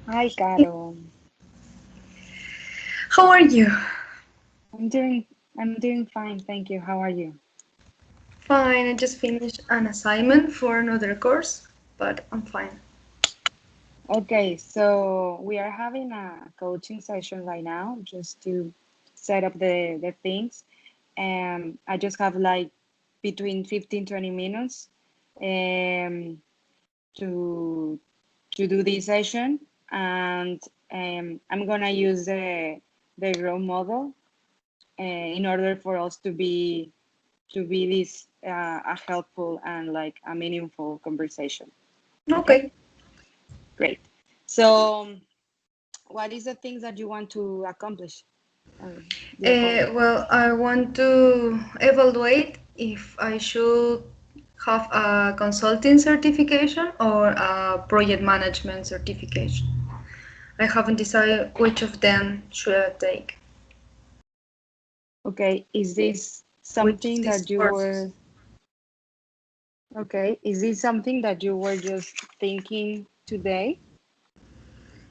Hi, Caro. How are you? I'm doing I'm doing fine, thank you. How are you? Fine, I just finished an assignment for another course, but I'm fine. Okay, so we are having a coaching session right now just to set up the things. I just have like between 15-20 minutes um to to do this session, and I'm gonna use the grow model in order for us to be this a helpful and like a meaningful conversation. Okay, Okay. great. So, what is the things that you want to accomplish? Your goal. Well, I want to evaluate if I should have a consulting certification or a project management certification. I haven't decided which of them should I take. Okay, is this Which of something these that you courses? were okay? Is this something that you were just thinking today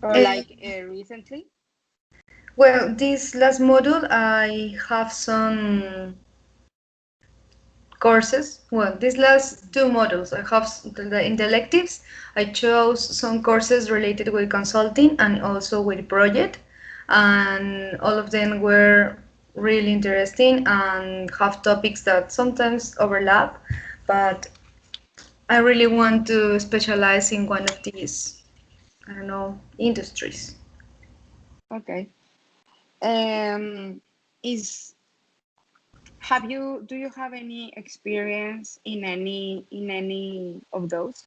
or Uh, like recently? well, this last module, I have some courses. Well, these last two modules, I have in the electives, I chose some courses related with consulting and also with project, and all of them were really interesting and have topics that sometimes overlap, but I really want to specialize in one of these, I don't know, industries. Okay. Um, is do you have any experience in any of those?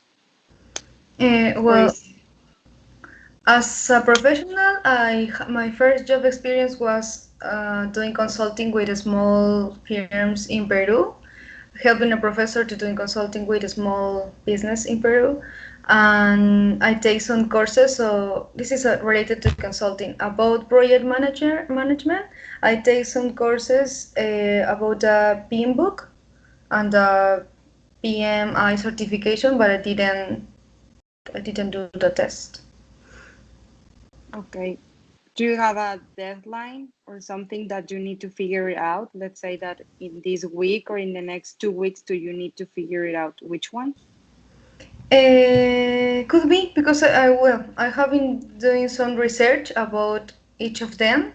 Or Well, is as a professional, my first job experience was doing consulting with small firms in Peru, helping a professor to doing consulting with a small business in Peru. And I take some courses, so this is related to consulting about project manager management. I take some courses about the PMBOK and the PMI certification, but I didn't do the test. okay. Do you have a deadline or something that you need to figure it out? Let's say that in this week or in the next 2 weeks, do you need to figure it out which one? Could be because I have been doing some research about each of them,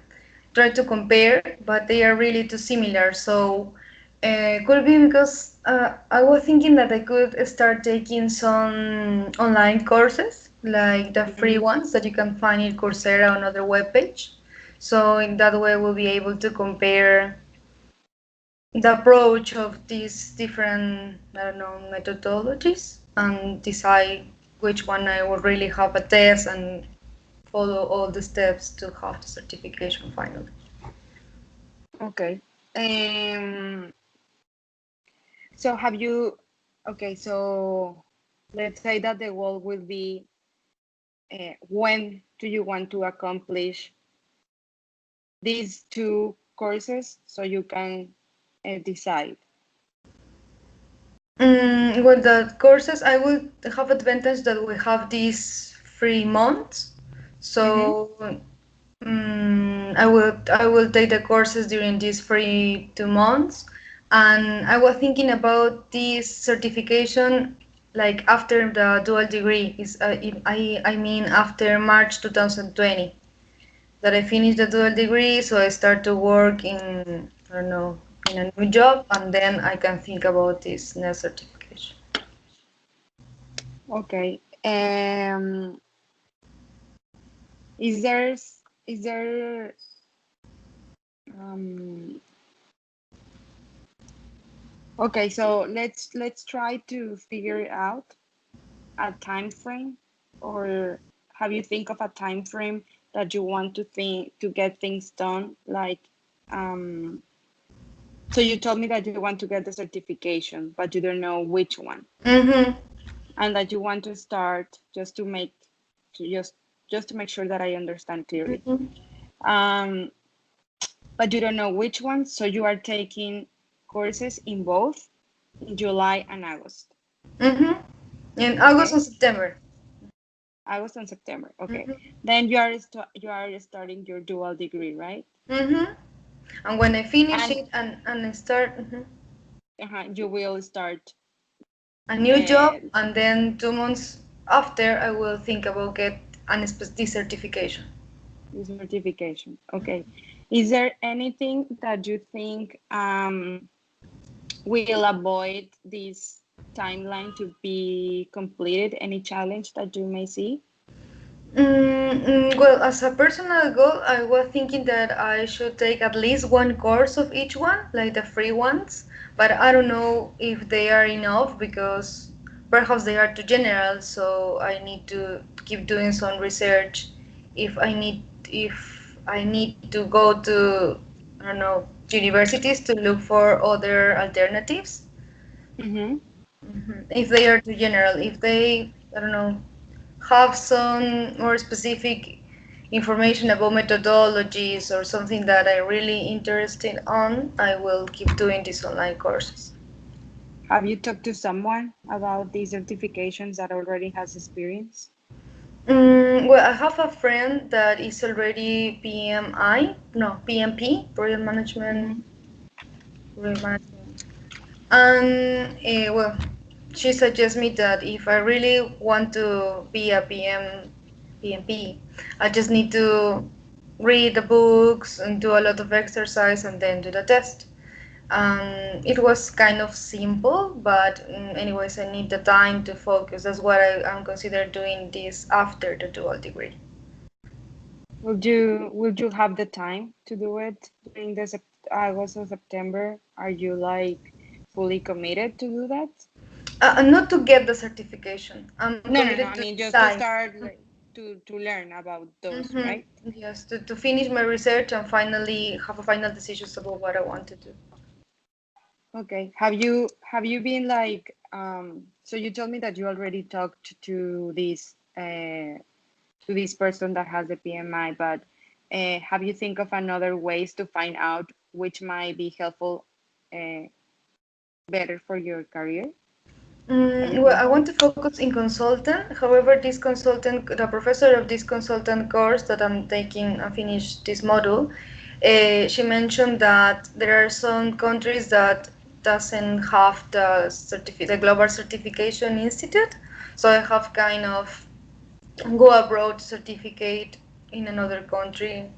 try to compare, but they are really too similar. So could be because I was thinking that I could start taking some online courses, like the free Hmm. ones that you can find in Coursera on other webpage. So in that way, we'll be able to compare the approach of these different, I don't know, methodologies and decide which one I will really have a test and follow all the steps to have the certification finally. Okay. Um, so have you, okay, so let's say that the goal will be when do you want to accomplish these two courses so you can decide? Well, the courses I will have advantage that we have these 3 months, Mm-hmm. so I will take the courses during these free 2 months, and I was thinking about this certification like after the dual degree is I mean after March 2020 that I finish the dual degree, so I start to work in I don't know in a new job, and then I can think about this next certification. Okay. Is there is there um okay, so let's try to figure it out a time frame, or have you think of a time frame that you want to get things done, like um so you told me that you want to get the certification but you don't know which one, Mm-hmm. and that you want to start to just to make sure that I understand clearly. Mm-hmm. um but you don't know which one, so you are taking courses in both in July and August. Mm-hmm. In August Okay. and September. August and September. Okay. Mm-hmm. Then you are starting your dual degree, right? Mm-hmm. And when I finish And it and I start you will start a new job, uh, and then 2 months after, I will think about get this certification. this certification. Okay. Is there anything that you think will avoid this timeline to be completed? Any challenge that you may see? Well, as a personal goal, I was thinking that I should take at least one course of each one, like the free ones. But I don't know if they are enough because perhaps they are too general. So I need to keep doing some research. If I need to go to, I don't know, universities to look for other alternatives. Mm-hmm. If they are too general, if they, I don't know, have some more specific information about methodologies or something that I really interested on, I will keep doing these online courses. Have you talked to someone about these certifications that already has experience? Well, I have a friend that is already PMP, Mm-hmm. Project Management, and well, she suggests me that if I really want to be a PMP, I just need to read the books and do a lot of exercise and then do the test. It was kind of simple, but anyways, I need the time to focus. That's what I'm considering doing this after the dual degree. Would you have the time to do it during the August or September? Are you like fully committed to do that? And not to get the certification. I'm No, no, committed no. to I mean, just to decide. start like, to learn about those, Hmm. right? Yes, to finish my research and finally have a final decision about what I want to do. Okay. Have you been like so you told me that you already talked to this person that has the PMI, but have you think of another ways to find out which might be helpful uh, better for your career? Have you Well, think I of? want to focus in consultant. However, the professor of this consultant course that I'm taking and finish this module, she mentioned that there are some countries that doesn't have the global certification institute. So I have kind of go abroad certificate in another country.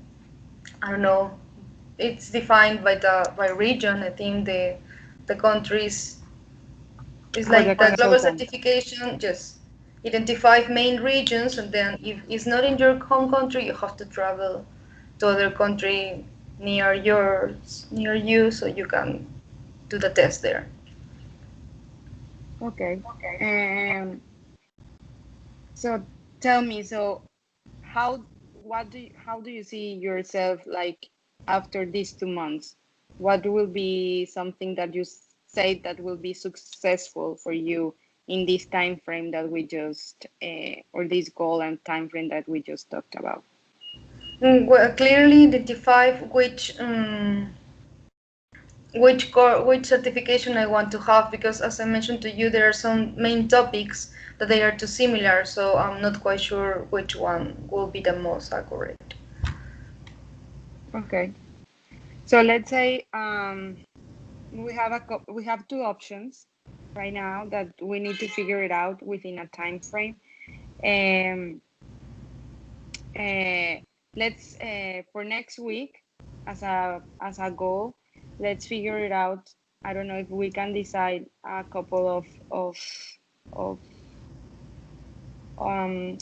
I don't know. It's defined by region. I think the countries it's For the like the global consultant. certification, just identify main regions, and then if it's not in your home country, you have to travel to other country near you, so you can do the test there. Okay. So tell me, so how do you see yourself like after these 2 months? What will be something that you say that will be successful for you in this time frame that we just or this goal and time frame that we just talked about? Well, clearly identify which certification I want to have because as I mentioned to you, there are some main topics that they are too similar, so I'm not quite sure which one will be the most accurate. Okay. So let's say we have two options right now that we need to figure it out within a time frame. Um, uh, let's for next week as a goal, let's figure it out. I don't know if we can decide a couple of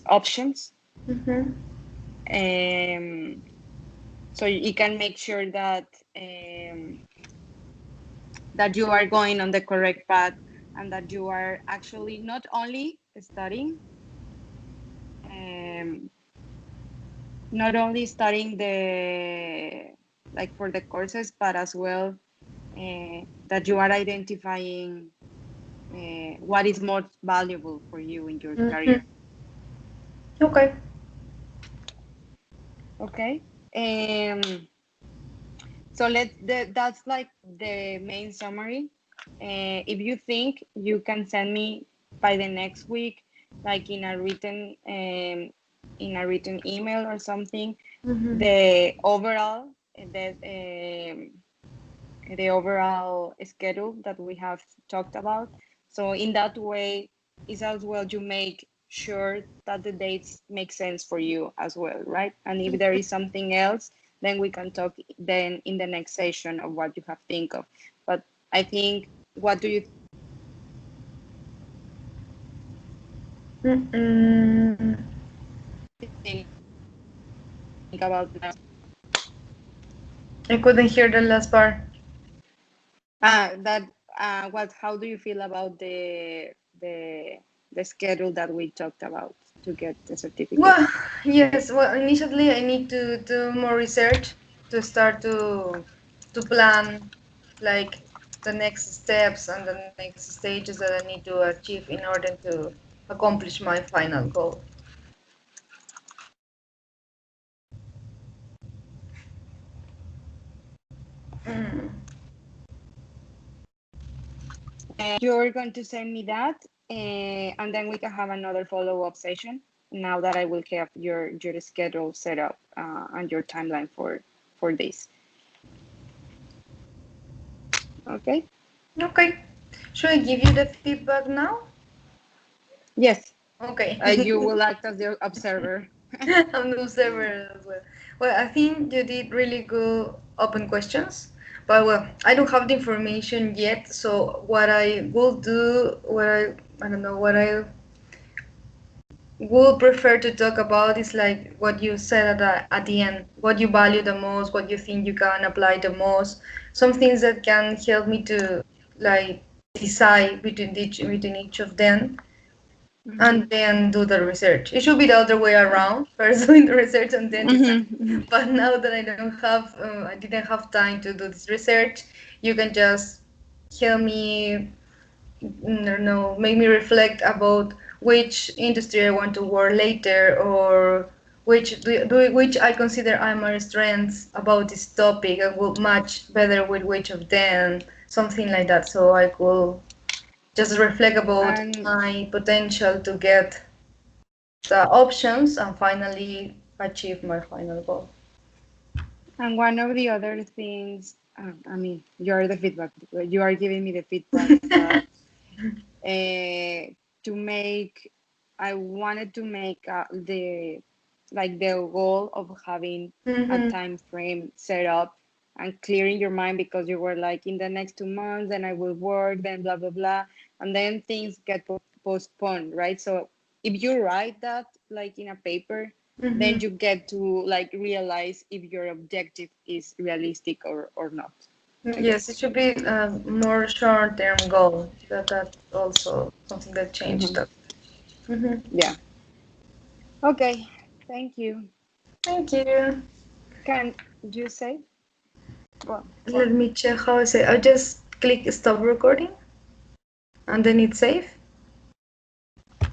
options, Mm-hmm. um, so you can make sure that you are going on the correct path and that you are actually not only studying um, not only studying the like for the courses but as well that you are identifying what is most valuable for you in your Mm-hmm. career. Okay. Okay. So that's like the main summary. If you think you can send me by the next week like in a written email or something, Mm-hmm. the overall the the overall schedule that we have talked about. So in that way, is as well you make sure that the dates make sense for you as well, right? And if there is something else, then we can talk then in the next session of what you have think of. But I think, what do you Mm-mm. think about that? I couldn't hear the last part. That what? How do you feel about the the schedule that we talked about to get the certificate? Well, yes. Well, initially I need to do more research to start to plan like the next steps and the next stages that I need to achieve in order to accomplish my final goal. Mm. You're going to send me that, and then we can have another follow-up session. Now that I will have your schedule set up and your timeline for this. Okay. Okay. Should I give you the feedback now? Yes. Okay. You will act as the observer. I'm the observer as well. Well, I think you did really good open questions, but well, I don't have the information yet. So what I will do, I don't know, what I would prefer to talk about is like what you said at the end, what you value the most, what you think you can apply the most, some things that can help me to like decide between each of them and Mhm. then do the research. It should be the other way around, first doing the research and then decide. Mhm. But now that I didn't have time to do this research, you can just help me, I don't know, make me reflect about which industry I want to work later, or which I consider are my strengths about this topic and will match better with which of them, something like that. So I could just reflect about And my potential to get the options and finally achieve my final goal. one of the other things, I mean, you're the feedback. You are giving me the feedback that to make. I wanted to make the like the goal of having a Mm-hmm. time frame set up and clearing your mind, because you were like, in the next 2 months then I will work, then blah blah blah, and then things get postponed, right? So if you write that like in a paper, then Mm-hmm. you get to like realize if your objective is realistic or not, I Yes, it guess. should be a more short-term goal. That's also something that changed Hmm. up. Mm-hmm. Yeah. Okay. Thank you. Thank you. Can you say? Well, Let me check how I say. I just click stop recording and then it's safe.